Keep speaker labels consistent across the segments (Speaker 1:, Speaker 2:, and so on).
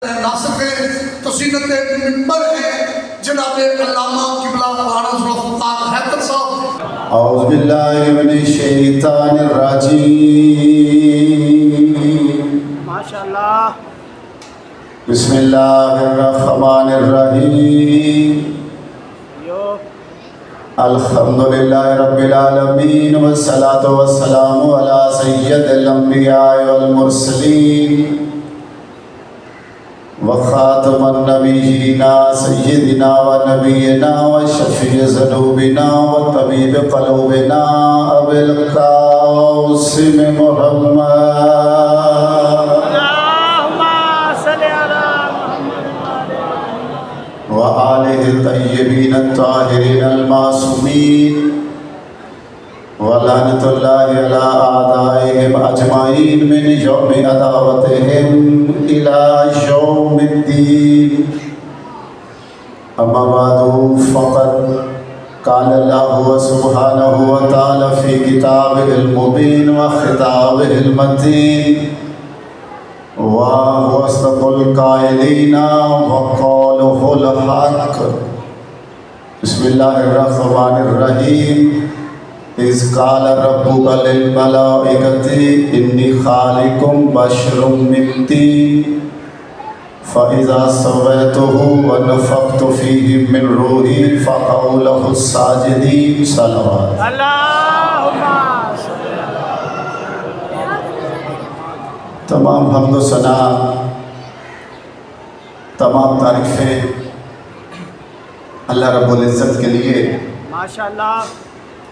Speaker 1: ناسخ تسینت ممبر ہے جناب علامہ قبلہ مولانا ذوالفقار حیدر صاحب۔
Speaker 2: اعوذ باللہ من الشیطان الرجیم۔
Speaker 3: ماشاءاللہ۔
Speaker 2: بسم اللہ الرحمن الرحیم۔ الحمدللہ رب العالمین والصلاة والسلام علی سید الانبیاء والمرسلین وخاتم النبیین سیدنا و نبینا و شفیع ذنوبنا و طبیب قلوبنا ابی القاسم محمد وآلہ الطیبین الطاہرین المعصومین ولعنۃ اللہ علی اعدائہم اجمعین من یوم عداوتہم الی یوم الدین۔ اما بعد فقد قال اللہ سبحانہ وتعالی فی کتابہ المبین و خطابہ المتین وَهُوَ أَصْدَقُ الْقَائِلِينَ وَقَوْلُهُ الْحَقُّ۔ بسم اللہ الرحمن الرحیم۔ اِذْ قَالَ رَبُّكَ لِلْمَلَائِكَةِ إِنِّي خَالِقٌ بَشَرًا مِّن طِينٍ فَإِذَا سَوَّيْتُهُ وَنَفَخْتُ فِيهِ مِن رُّوحِي فَقَعُوا لَهُ السَّاجِدِينَ۔ صلوات۔ تمام حمد و ثنا، تمام تعریفیں اللہ رب العزت کے لیے
Speaker 3: ماشاءاللہ،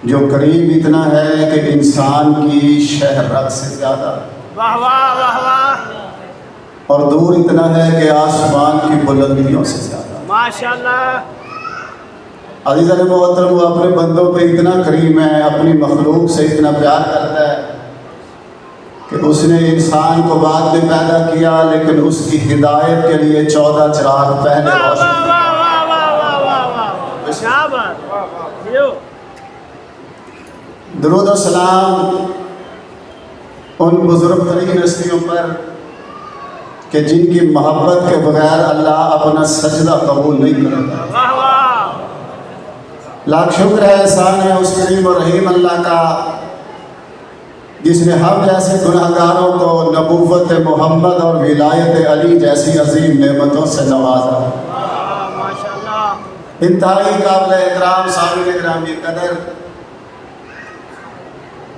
Speaker 2: جو قریب اتنا ہے کہ انسان کی شہر رگ سے زیادہ،
Speaker 3: واہ واہ واہ واہ،
Speaker 2: اور دور اتنا ہے کہ آسمان کی بلندیوں سے زیادہ۔
Speaker 3: ماشاءاللہ۔
Speaker 2: عزیزان محترم، وہ اپنے بندوں پہ اتنا کریم ہے، اپنی مخلوق سے اتنا پیار کرتا ہے کہ اس نے انسان کو بعد میں پیدا کیا، لیکن اس کی ہدایت کے لیے 14 چراغ پہلے روشن کیا۔ درود و سلام ان بزرگ ترین ہستیوں پر کہ جن کی محبت کے بغیر اللہ اپنا سجدہ قبول نہیں کرتا۔ لاکھ شکر ہے، احسان ہے اس کریم و رحیم اللہ کا جس نے ہم جیسے گناہگاروں کو نبوت محمد اور ولایت علی جیسی عظیم نعمتوں سے نوازا۔ انتہائی قابل احترام سامعین گرامی قدر،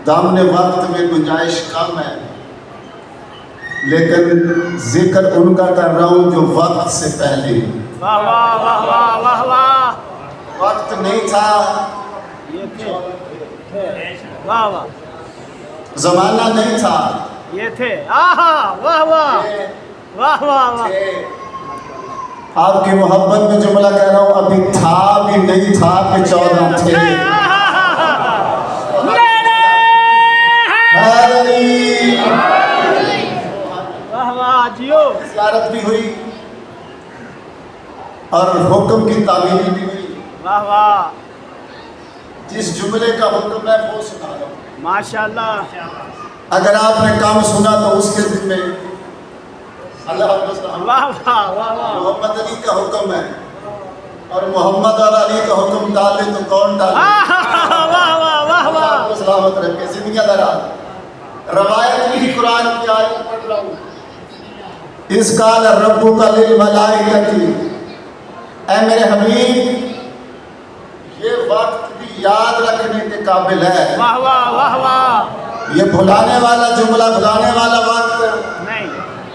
Speaker 2: دامن وقت میں گنجائش کم ہے، لیکن ذکر ان کا کر رہا ہوں جو وقت سے پہلے۔ وقت نہیں تھا، زمانہ نہیں تھا،
Speaker 3: یہ تھے۔ آہا، واہ واہ واہ واہ واہ۔
Speaker 2: آپ کی محبت میں جملہ کہہ رہا ہوں، ابھی تھا بھی نہیں تھا کہ 14 تھے۔
Speaker 3: واہ واہ، جیو۔
Speaker 2: زیارت بھی ہوئی اور حکم کی تعمیل بھی ہوئی۔
Speaker 3: واہ واہ،
Speaker 2: جس جملے کا حکم ہے وہ سنا رہا ہوں۔
Speaker 3: ماشاءاللہ۔
Speaker 2: اگر آپ نے کام سنا تو اس کے ذمہ اللہ
Speaker 3: واہ واہ واہ واہ۔
Speaker 2: محمد علی کا حکم ہے، اور محمد اور علی کا حکم ڈالے تو کون ڈالے؟
Speaker 3: واہ واہ واہ واہ۔
Speaker 2: اللہ کو سلامت رکھے، زندگیاں دراز۔ روایت بھی قرآن کی آیت پڑھ رہا ہوں۔ اِذْ قَالَ رَبُّكَ لِلْمَلَائِكَةِ، اے میرے حبیب یہ وقت بھی یاد رکھنے کے قابل ہے۔
Speaker 3: واہ واہ واہ واہ۔
Speaker 2: یہ بھلانے والا جملہ، بھلانے والا وقت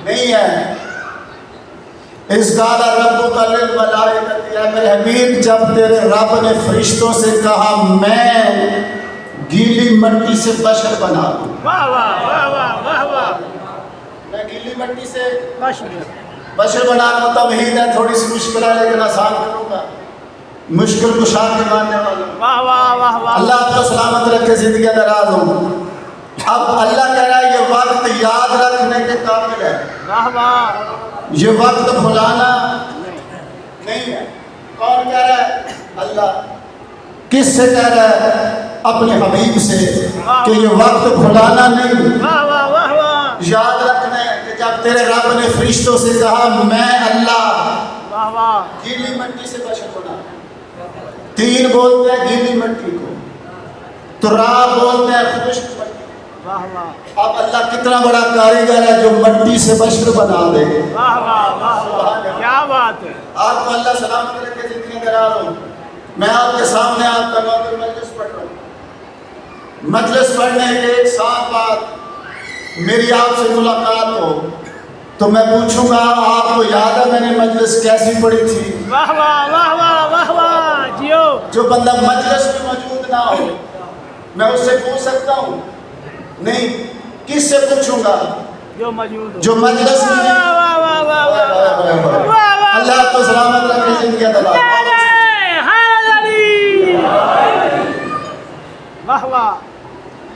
Speaker 2: نہیں ہے۔ اِذْ قَالَ رَبُّكَ لِلْمَلَائِكَةِ، اے میرے حبیب جب تیرے رب نے فرشتوں سے کہا میں گیلی مٹی سے بشر بنا دوں۔
Speaker 3: واہ واہ واہ واہ واہ واہ۔
Speaker 2: میں گیلی مٹی سے بشر بنا دوں، تمہید ہے، تھوڑی سی مشکل ہے لیکن آسان کروں گا، مشکل کشا کے ماننے والا۔
Speaker 3: واہ واہ واہ واہ۔
Speaker 2: اللہ آپ کو سلامت رکھے، زندگی دراز ہوں۔ اب اللہ کہہ رہا ہے یہ وقت یاد رکھنے کے قابل ہے،
Speaker 3: واہ واہ۔
Speaker 2: یہ وقت بھلانا نہیں ہے۔ کون کہہ رہا ہے؟ اللہ۔ کس سے کہہ رہا ہے؟ اپنے حبیب سے، کہ یہ وقت بھلانا نہیں،
Speaker 3: واہ واہ واہ واہ۔
Speaker 2: یاد رکھنا ہے کہ جب تیرے رب نے فرشتوں سے کہا میں اللہ
Speaker 3: واہ واہ
Speaker 2: گیلی مٹی سے بشر بنا. تین بولتے ہیں گیلی مٹی کو، تراب بولتے ہیں خشک مٹی.
Speaker 3: واہ واہ
Speaker 2: اب اللہ کتنا بڑا کاریگر ہے جو مٹی سے بشر بنا دے.
Speaker 3: واہ واہ واہ واہ کیا بات ہے.
Speaker 2: آپ کو اللہ سلامت رکھے زندگی کرا رہا ہوں. میں آپ کے سامنے آپ کا نوکر مجلس پڑھ رہا ہوں. مجلس پڑھنے کے ایک سال بعد میری آپ سے ملاقات ہو تو میں پوچھوں گا آپ کو یاد ہے میں نے مجلس کیسی پڑھی تھی؟
Speaker 3: واہ واہ واہ واہ واہ واہ جیو.
Speaker 2: جو بندہ مجلس میں موجود نہ ہو میں اس سے پوچھ سکتا ہوں؟ نہیں. کس سے پوچھوں گا؟
Speaker 3: جو موجود ہو.
Speaker 2: جو مجلس میں.
Speaker 3: واہ واہ واہ واہ واہ واہ واہ.
Speaker 2: اللہ آپ کو سلامت رکھے زندگی عطا فرمائے.
Speaker 3: واہ واہ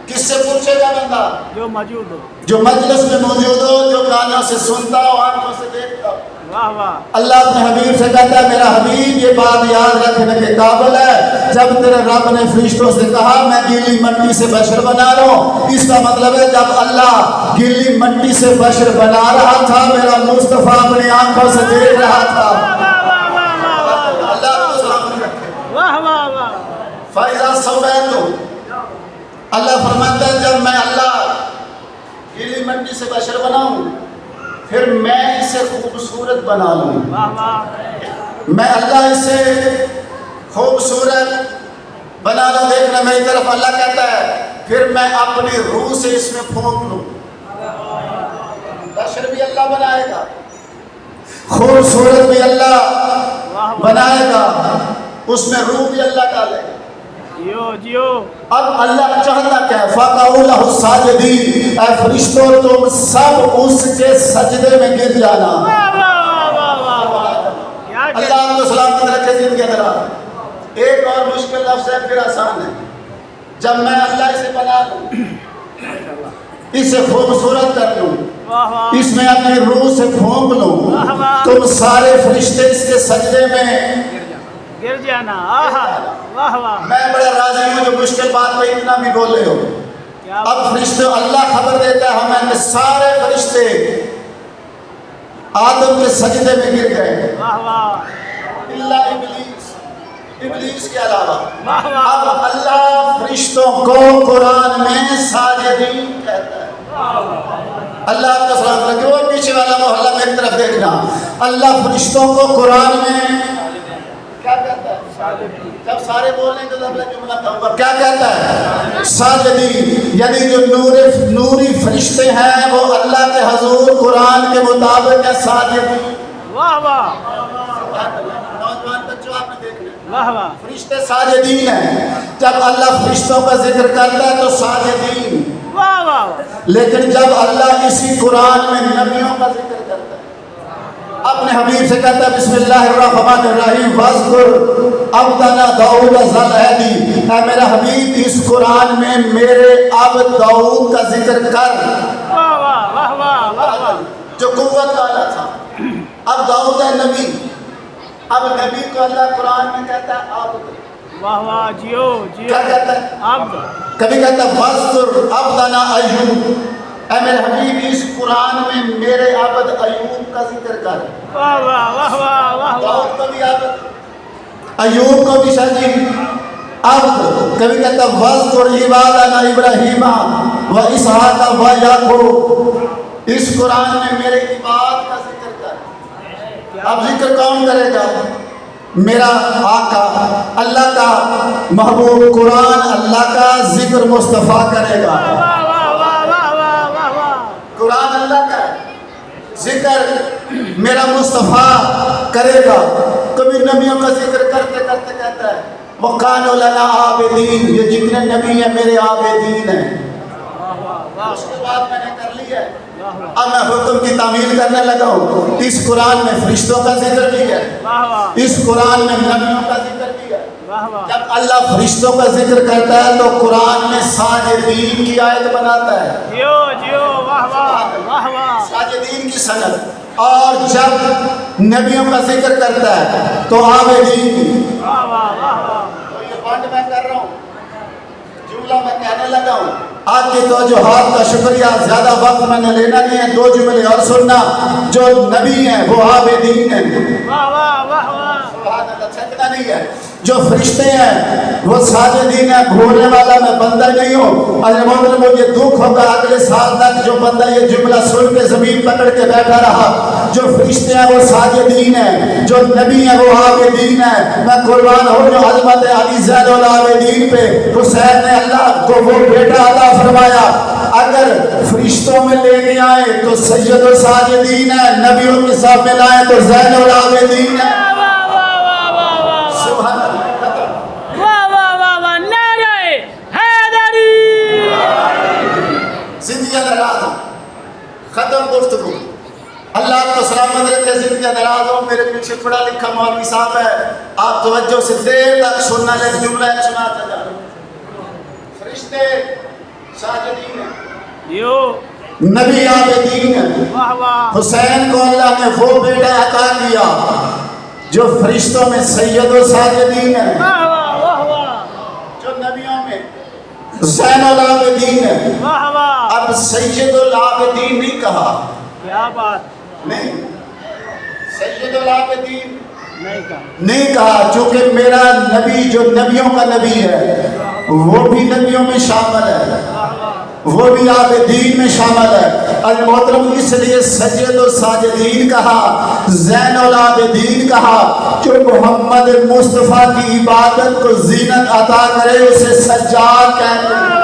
Speaker 2: کس سے پوچھے گا بندہ؟
Speaker 3: جو موجود ہو.
Speaker 2: جو مجلس میں موجود ہو، جو کانوں سے سنتا ہو، آنکھوں سے دیکھتا ہو.
Speaker 3: واہ واہ
Speaker 2: اللہ اپنے حبیب سے کہتا ہے میرا حبیب یہ بات یاد رکھنے کے قابل ہے جب تیرے رب نے فرشتوں سے کہا میں گیلی مٹی سے بشر بنا رہا ہوں، اس کا مطلب ہے جب اللہ گیلی مٹی سے بشر بنا رہا تھا میرا مصطفیٰ اپنی آنکھوں سے دیکھ رہا تھا. اللہ کو سلامت رکھے.
Speaker 3: واہ واہ واہ.
Speaker 2: فائزہ سویتو اللہ فرماتا ہے جب میں اللہ گیلی مٹی سے بشر بناؤں پھر میں اسے خوبصورت بنا لوں.
Speaker 3: واہ واہ
Speaker 2: میں اللہ اسے خوبصورت بنا لوں. دیکھنا میری طرف اللہ کہتا ہے پھر میں اپنی روح سے اس میں پھونک لوں. بشر بھی اللہ بنائے گا، خوبصورت بھی اللہ بنائے گا، اس میں روح بھی اللہ ڈالے گا.
Speaker 3: جیو جیو.
Speaker 2: اب اللہ چاہتا کیا ہے فَقَعُوا لَهُ السَّاجِدِينَ اے فرشتوں تم سب اس کے سجدے میں گر جانا.
Speaker 3: واہ واہ واہ واہ واہ. کیا
Speaker 2: اللہ آپ کو سلامت رکھے زندگی اندرا. ایک اور مشکل لفظ ہے پھر آسان ہے. جب میں اللہ اسے بنا لوں اسے خوبصورت کر لوں
Speaker 3: واہ واہ.
Speaker 2: اس میں اپنی روح سے پھونک لوں تم سارے فرشتے اس کے سجدے میں
Speaker 3: گر جانا. آہا واہ واہ.
Speaker 2: میں بڑا راضی ہوں جو مشکل بات پہ اتنا بھی بولے ہو.
Speaker 3: کیا
Speaker 2: اب فرشتے اللہ خبر دیتا ہے ہمیں کہ سارے فرشتے آدم کے سجدے میں گر گئے
Speaker 3: واہ واہ
Speaker 2: اللہ ابلیس، ابلیس کے علاوہ.
Speaker 3: واہ واہ.
Speaker 2: اب اللہ فرشتوں کو قرآن میں ساجدین کہتا ہے. اللہ آپ کا سلام رکھے. وہ پیچھے والا محلہ میں ایک طرف دیکھنا. اللہ فرشتوں کو قرآن میں کیا کہتا ہے؟ جب سارے بولیں تو اگلا جملہ کہوں کیا کہتا ہے؟ ساجدین. یعنی جو نوری فرشتے ہیں وہ اللہ کے حضور قرآن کے مطابق ہے ساجدین.
Speaker 3: واہ واہ
Speaker 2: نوجوان بچوں آپ نے دیکھنا
Speaker 3: واہ واہ.
Speaker 2: فرشتے ساجدین ہیں. جب اللہ فرشتوں کا ذکر کرتا ہے تو ساجدین.
Speaker 3: واہ واہ.
Speaker 2: لیکن جب اللہ اسی قرآن میں نبیوں کا ذکر کرتا ہے اپنے حبیب سے کہتا ہے بسم اللہ الرحمن الرحیم وَاذْكُرْ عَبْدَنَا دَاؤُدَ ذَا الْأَيْدِ. اے میرا حبیب اس قرآن میں میرے عبد داؤد کا ذکر کر.
Speaker 3: واہ واہ واہ واہ واہ واہ.
Speaker 2: جو قوت والا تھا. اب داؤد ہے نبی. اب نبی کو اللہ قرآن میں کہتا ہے عبد.
Speaker 3: واہ واہ جیو جیو.
Speaker 2: کیا کہتا ہے؟
Speaker 3: عبد.
Speaker 2: کبھی کہتا ہے وَاذْكُرْ عَبْدَنَا ایوب. اے میرے حبیب اس قرآن میں میرے عبد ایوب کا ذکر کر.
Speaker 3: واہ واہ واہ واہ واہ واہ.
Speaker 2: داؤد کو بھی عبد، ایوب کو بھی شاید عبد. کبھی کہتا ہے وَاذْكُرْ عِبَادَنَا إِبْرَاهِيمَ وَإِسْحَاقَ وَيَعْقُوبَ. اس قرآن میں میرے عباد کا ذکر کر. اب ذکر کون کرے گا؟ میرا آقا اللہ کا محبوب قرآن اللہ کا ذکر مصطفیٰ کرے گا.
Speaker 3: واہ واہ واہ واہ واہ واہ واہ.
Speaker 2: قرآن اللہ کا ذکر میرا مصطفیٰ کرے گا. کبھی نبیوں کا ذکر کرتے کرتے کہتا ہے وَقَالُوا لَنَا عَابِدِينَ. یہ جتنے نبی ہیں میرے عابدین ہیں. اس کے بعد میں نے کر لیا ہے. اب میں حکم کی تعمیل کرنے لگا ہوں. اس قرآن میں فرشتوں کا ذکر بھی ہے، اس قرآن میں نبیوں کا ذکر بھی ہے. جب اللہ فرشتوں کا ذکر کرتا ہے تو قرآن میں ساجدین کی آیت بناتا ہے.
Speaker 3: جیو جیو. واہ واہ واہ واہ.
Speaker 2: ساجدین کی صنعت. اور جب نبیوں کا ذکر کرتا ہے تو عابدین.
Speaker 3: واہ واہ واہ واہ.
Speaker 2: تو یہ بانڈ میں کر رہا ہوں. جو جملہ میں کہنے لگا ہوں، آپ کی توجہات کا شکریہ، زیادہ وقت میں نے لینا نہیں ہے، 2 جملے اور سننا۔ جو نبی ہیں وہ عابدین ہیں،
Speaker 3: واہ واہ واہ واہ
Speaker 2: سبحان اللہ، چھکنا نہیں ہے۔ جو فرشتے ہیں وہ ساجدین ہیں، بھولنے والا میں بندہ نہیں ہوں۔ اور محترم مجھے دکھ ہوگا اگلے سال تک جو بندہ یہ جملہ سن کے زمین پکڑ کے بیٹھا رہا۔ جو فرشتے ہیں وہ ساجدین ہیں، جو نبی ہیں وہ عابدین ہیں۔ میں قربان ہو جو حضرت علی زین العابدین پہ حسین نے اللہ کو وہ بیٹا عطا فرمایا۔ اگر فرشتوں میں لے کے آئے تو سید و ساجدین ہیں، نبیوں کے ساتھ ملائیں تو زین العابدین ہیں۔ سبحان اللہ۔
Speaker 3: واہ واہ واہ واہ نعرہ حیدری
Speaker 2: زندگی دراز ہو، ختم گفتگو۔ اللہ آپ کو سلامت رکھے، زندگی دراز ہو۔ میرے پیچھے پڑھا لکھا مولوی صاحب ہے، آپ توجہ سے دیر تک سننا، ایک جملہ ایک سناتا جا۔ فرشتے ساجدین ہیں،
Speaker 3: یو
Speaker 2: نبی عابدین ہیں۔
Speaker 3: واہ واہ
Speaker 2: حسین کو اللہ نے وہ بیٹا عطا کیا جو فرشتوں میں سید و ساجدین ہیں،
Speaker 3: واہ واہ واہ واہ
Speaker 2: جو نبیوں میں زین العابدین ہیں۔
Speaker 3: واہ واہ
Speaker 2: اب سید العابدین نہیں کہا،
Speaker 3: کیا بات
Speaker 2: نہیں، سید العابدین
Speaker 3: نہیں کہا
Speaker 2: نہیں کہا، چونکہ میرا نبی جو نبیوں کا نبی ہے وہ بھی نبیوں میں شامل ہے، وہ بھی عابدین میں شامل ہے۔ المحترم اس لیے سید و ساجدین کہا، زین العابدین کہا۔ جو محمد مصطفیٰ کی عبادت کو زینت عطا کرے اسے سجاد کہتے ہیں۔